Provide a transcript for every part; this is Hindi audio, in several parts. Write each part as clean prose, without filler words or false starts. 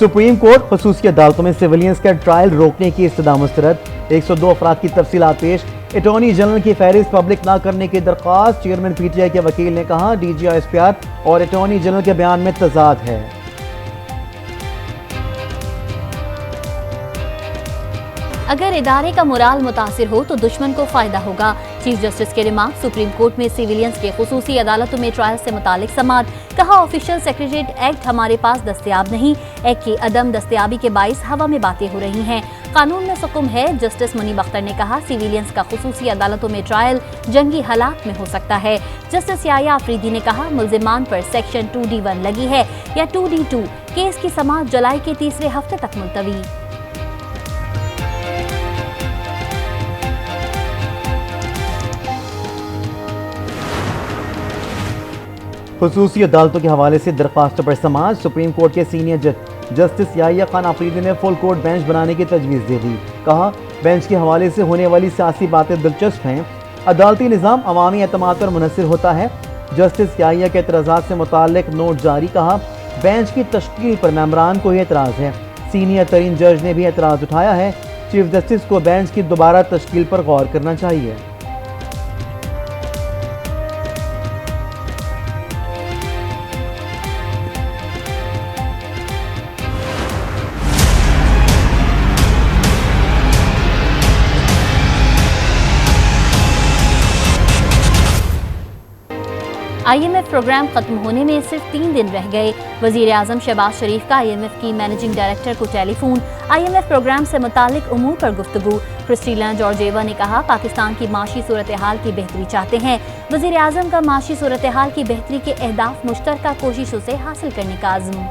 सुप्रीम कोर्ट खसूसी अदालतों में सिविलियंस का ट्रायल रोकने की इस्तदा मुस्तरद। 102 अफराद की तफसीलात पेश। अटॉर्नी जनरल की फहरिस्त पब्लिक ना करने की दरख्वास्त। चेयरमैन पीटीआई के वकील ने कहा डीजीआईएसपीआर और अटॉर्नी जनरल के बयान में तजाद है। अगर इदारे का मोराल मुतासिर हो तो दुश्मन को फायदा होगा। चीफ जस्टिस के रिमार्क सुप्रीम कोर्ट में सिविलियंस के खुसूसी अदालतों में ट्रायल से मुतालिक समात। कहा ऑफिशियल सेक्रेटरीट एक्ट हमारे पास दस्तयाब नहीं। एक्ट की अदम दस्तयाबी के बाइस हवा में बातें हो रही हैं। कानून में हुक्म है। जस्टिस मुनीब अख्तर ने कहा सिविलियंस का खुसूसी अदालतों में ट्रायल जंगी हालात में हो सकता है। जस्टिस याया आफरीदी ने कहा मुल्जिमान पर सेक्शन 2D1 लगी है या 2D2। केस की समाअत जुलाई के तीसरे हफ्ते तक मुलतवी। खुसूसी अदालतों के हवाले से दरख्वास्तों पर समाअत। सुप्रीम कोर्ट के सीनियर जज जस्टिस याहिया खान आफरीदी ने फुल कोर्ट बेंच बनाने की तजवीज़ दे दी। कहा बेंच के हवाले से होने वाली सियासी बातें दिलचस्प हैं। अदालती निज़ाम अवामी एतमाद पर मुनहसर होता है। जस्टिस याहिया के एतराज़ात से मुताल्लिक नोट जारी। कहा बेंच की तश्कील पर मेम्बरान को ही एतराज़ है। सीनियर तरीन जज ने भी एतराज़ उठाया है। चीफ जस्टिस को बेंच की दोबारा तश्कील पर गौर करना चाहिए। IMF प्रोग्राम खत्म होने में सिर्फ 3 दिन रह गए। वजीर आजम शहबाज शरीफ का IMF की मैनेजिंग डायरेक्टर को टेलीफोन। IMF प्रोग्राम से मुतालिक उमूर पर गुफ्तगू। क्रिस्टीना जॉर्जिएवा ने कहा पाकिस्तान की माशी सूरत हाल की बेहतरी चाहते हैं। वजीर आजम का माशी सूरत हाल की बेहतरी के अहदाफ मुश्तरका कोशिशों से हासिल करने का आज़म।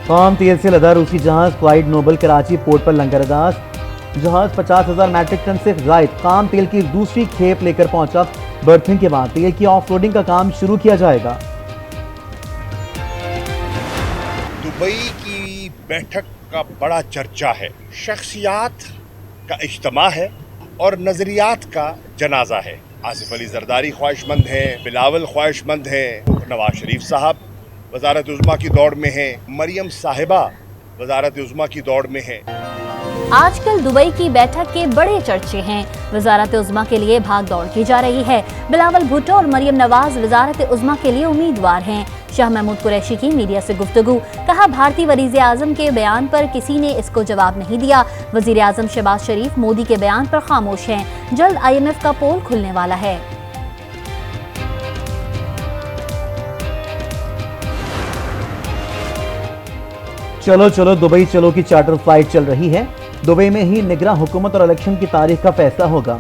खाम तेल से लदा रूसी जहाज फ्लाइट नोबल कराची पोर्ट पर लंगरअंदाज। जहाज 50,000 मैट्रिक टन से जायद खाम तेल की दूसरी खेप लेकर पहुंचा। बर्थिंग के बाद तेल की ऑफलोडिंग का काम शुरू किया जाएगा। दुबई की बैठक का बड़ा चर्चा है। शख्सियात का इज्तिमा है और नजरियात का जनाजा है। आसिफ अली जरदारी ख्वाहिशमंद हैं, बिलावल ख्वाहिशमंद हैं, नवाज शरीफ साहब वजारत उज़्मा की दौड़ में हैं, मरियम साहिबा वजारत उज़्मा की दौड़ में हैं। आजकल दुबई की बैठक के बड़े चर्चे हैं। वजारत उज़्मा के लिए भाग दौड़ की जा रही है। बिलावल भुट्टो और मरियम नवाज वजारत उज़्मा के लिए उम्मीदवार हैं। शाह महमूद कुरैशी की मीडिया से गुफ्तगू। कहा भारतीय वज़ीर आज़म के बयान पर किसी ने इसको जवाब नहीं दिया। वज़ीर आज़म शहबाज शरीफ मोदी के बयान पर खामोश हैं। जल्द IMF का पोल खुलने वाला है। चलो चलो दुबई चलो की चार्टर फ्लाइट चल रही है। दुबई में ही निगरां हुकूमत और इलेक्शन की तारीख का फैसला होगा।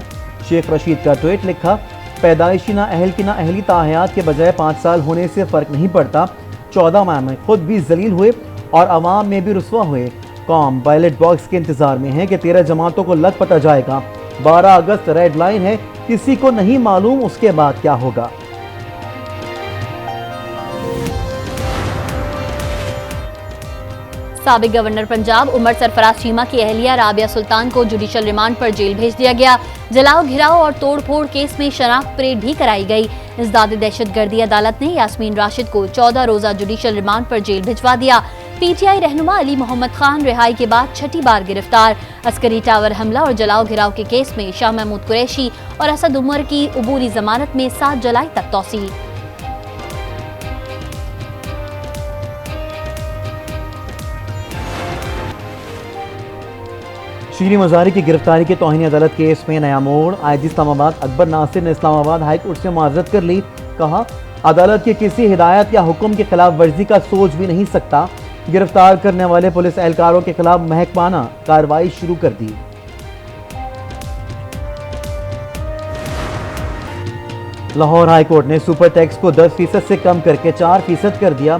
शेख रशीद का ट्वीट लिखा पैदाइशी ना अहल की ना अहली ताहयात के बजाय 5 साल होने से फ़र्क नहीं पड़ता। 14 माह में खुद भी जलील हुए और अवाम में भी रुसवा हुए। कौम बैलेट बॉक्स के इंतजार में है कि 13 जमातों को लग पता जाएगा। 12 अगस्त रेड लाइन है, किसी को नहीं मालूम उसके बाद क्या होगा। साबिक गवर्नर पंजाब उमर सरफराज चीमा की अहलिया राबिया सुल्तान को जुडिशल रिमांड पर जेल भेज दिया गया। जलाओ घिराव और तोड़फोड़ केस में शनाख्त परेड भी कराई गई। इज़दाद दहशतगर्दी अदालत ने यास्मीन राशिद को 14 रोजा जुडिशल रिमांड पर जेल भिजवा दिया। PTI रहनुमा अली मोहम्मद खान रिहाई के बाद 6ठी बार गिरफ्तार। अस्करी टावर हमला और जलाओ घिराव के केस में शाह महमूद कुरैशी और असद उमर की अबूरी जमानत में 7 जुलाई तक तौसी। शीरी मज़ारी की गिरफ्तारी के तौहीन अदालत केस में नया मोड़। IG इस्लामाबाद अकबर नासिर ने इस्लामाबाद हाई कोर्ट से मुआवजत कर ली। कहा अदालत की किसी हिदायत या हुक्म की खिलाफ वर्जी का सोच भी नहीं सकता। गिरफ्तार करने वाले पुलिस एहलकारों के खिलाफ महकमाना कार्रवाई शुरू कर दी। लाहौर हाई कोर्ट ने सुपर टैक्स को 10% से कम करके 4% कर दिया।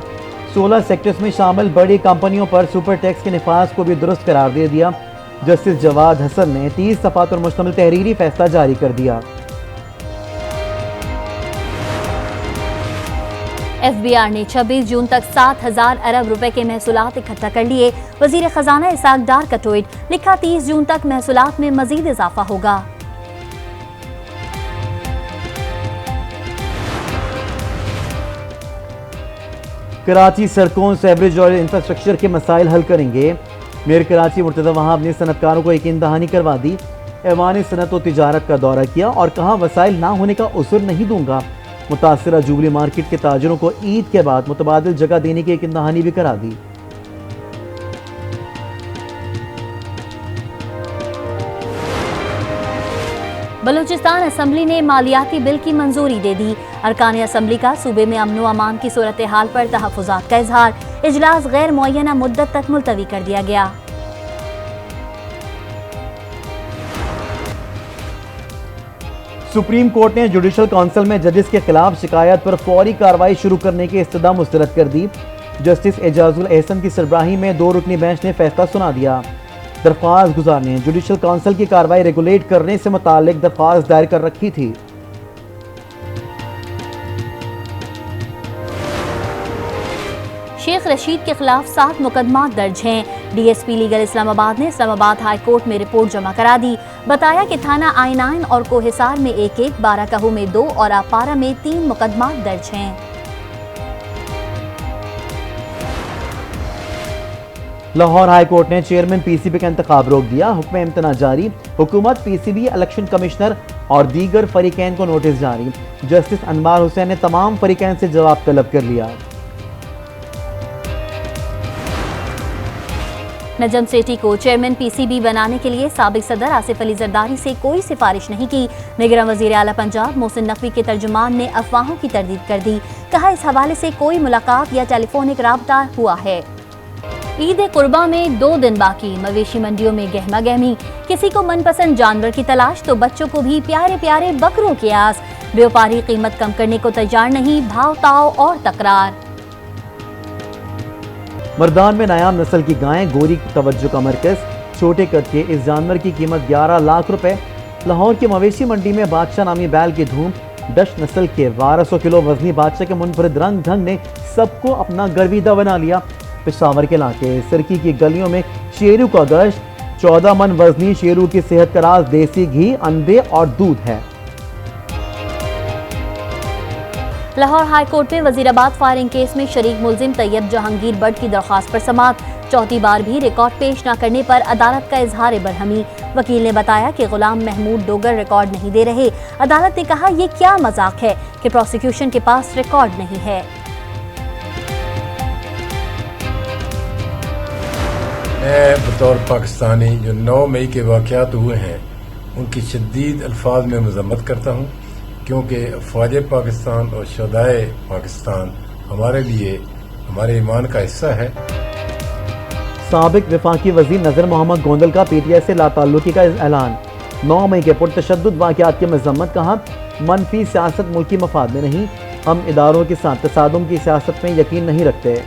16 सेक्टर्स में शामिल बड़ी कंपनियों पर सुपर टैक्स के नफाज को भी दुरुस्त करार दे दिया। जस्टिस जवाद हसन ने 30 सफ़ात पर मुश्तमिल तहरीरी फैसला जारी कर दिया। FBR ने 26 जून तक 7,000 अरब रुपए के महसूलात इकट्ठा कर लिए। वजीर खजाना इसाक डार का ट्वीट लिखा 30 जून तक महसूलात में मजीद इजाफा होगा। कराची सड़कों, सेवरेज और इंफ्रास्ट्रक्चर के मसाइल हल करेंगे। मेयर कराची मुर्तज़ा वहाब ने सनतकारों को यकीन दहानी करवा दी। ऐवान सनत व तिजारत का दौरा किया और कहा वसाइल ना होने का उसर नहीं दूंगा। मुतासरा जुबली मार्केट के ताजरों को ईद के बाद मुतबादिल जगह देने की यकीन दहानी भी करा दी। बलूचिस्तान असम्बली ने मालियाती बिल की मंजूरी दे दी। अरकान असम्बली का सूबे में अमन व अमान की सूरत हाल पर तहफ़्फ़ुज़ात का इजहार। इजलास गैर मुअय्यना मुद्दत तक मुलतवी कर दिया गया। सुप्रीम कोर्ट ने जुडिशल काउंसिल में जजेस के खिलाफ शिकायत पर फौरी कार्रवाई शुरू करने की इस्तदा मुस्तरद कर दी। जस्टिस एजाजुल एहसन की सरबराही में 2 रुकनी बेंच ने फैसला सुना दिया। दरख्वास्त गुजार ने जुडिशल काउंसिल की कार्रवाई रेगुलेट करने से मुताल्लिक दरख्वास्त दायर कर रखी थी। शेख रशीद के खिलाफ 7 मुकदमा दर्ज हैं। डीएसपी लीगल इस्लामाबाद ने इस्लामाबाद हाई कोर्ट में रिपोर्ट जमा करा दी। बताया कि थाना आइनाइन और कोहिसार में 1-1, बाराकहू में 2 और आपारा में 3 मुकदमा दर्ज हैं। लाहौर हाई कोर्ट ने चेयरमैन पीसीबी का इंतखाब रोक दिया। हुक्म इम्तना जारी। हुकूमत, पीसीबी, इलेक्शन कमिश्नर और दीगर फरीकैन को नोटिस जारी। जस्टिस अनवार हुसैन ने तमाम फरीकैन से जवाब तलब कर लिया। नजम सेठी को चेयरमैन पीसीबी बनाने के लिए साबिक सदर आसिफ अली जरदारी से कोई सिफारिश नहीं की। निगरान वजीर आला पंजाब मोहसिन नकवी के तर्जुमान ने अफवाहों की तरदीद कर दी। कहा इस हवाले से कोई मुलाकात या टेलीफोनिक राब्ता हुआ है। ईद कुर्बा में 2 दिन बाकी। मवेशी मंडियों में गहमा गहमी। किसी को मनपसंद जानवर की तलाश तो बच्चों को भी प्यारे प्यारे बकरों की आस। व्यापारी कीमत कम करने को तैयार नहीं, भाव ताव और तकरार। मर्दान में नायाब नस्ल की गायें गोरी की तवज्जो का मरकज। छोटे कद के इस जानवर की कीमत 11 लाख रुपए। लाहौर की मवेशी मंडी में बादशाह नामी बैल की धूम। डश नस्ल के 1200 किलो वजनी बादशाह के मुनफरिद रंग ढंग ने सबको अपना गर्विदा बना लिया। पेशावर के इलाके सिरकी की गलियों में शेरू का गश्त। 14 मन वजनी शेरू की सेहत का राज देसी घी, अंडे और दूध है। लाहौर हाई कोर्ट में वजीराबाद फायरिंग केस में शरीक मुलजिम तैयब जहांगीर बट की दरख्वास्त पर समाअत। चौथी बार भी रिकॉर्ड पेश न करने पर अदालत का इजहार बरहमी। वकील ने बताया कि गुलाम महमूद डोगर रिकॉर्ड नहीं दे रहे। अदालत ने कहा यह क्या मजाक है कि प्रोसिक्यूशन के पास रिकॉर्ड नहीं है। मैं बतौर पाकिस्तानी जो 9 मई के वाक़यात हुए हैं उनकी शदीद अल्फाज में मजम्मत करता हूँ, क्योंकि फ़ौज पाकिस्तान और शहदाए पाकिस्तान हमारे लिए हमारे ईमान का हिस्सा है। साबिक वफाकी वजीर नजर मोहम्मद गोंदल का पीटीआई से लाताल्लुकी का ऐलान। 9 मई के पुरतशद्दुद वाक़यात की मजम्मत। कहा मनफी सियासत मुल्की मफाद में नहीं, हम इदारों के साथ तसादुम की सियासत में यकीन नहीं रखते।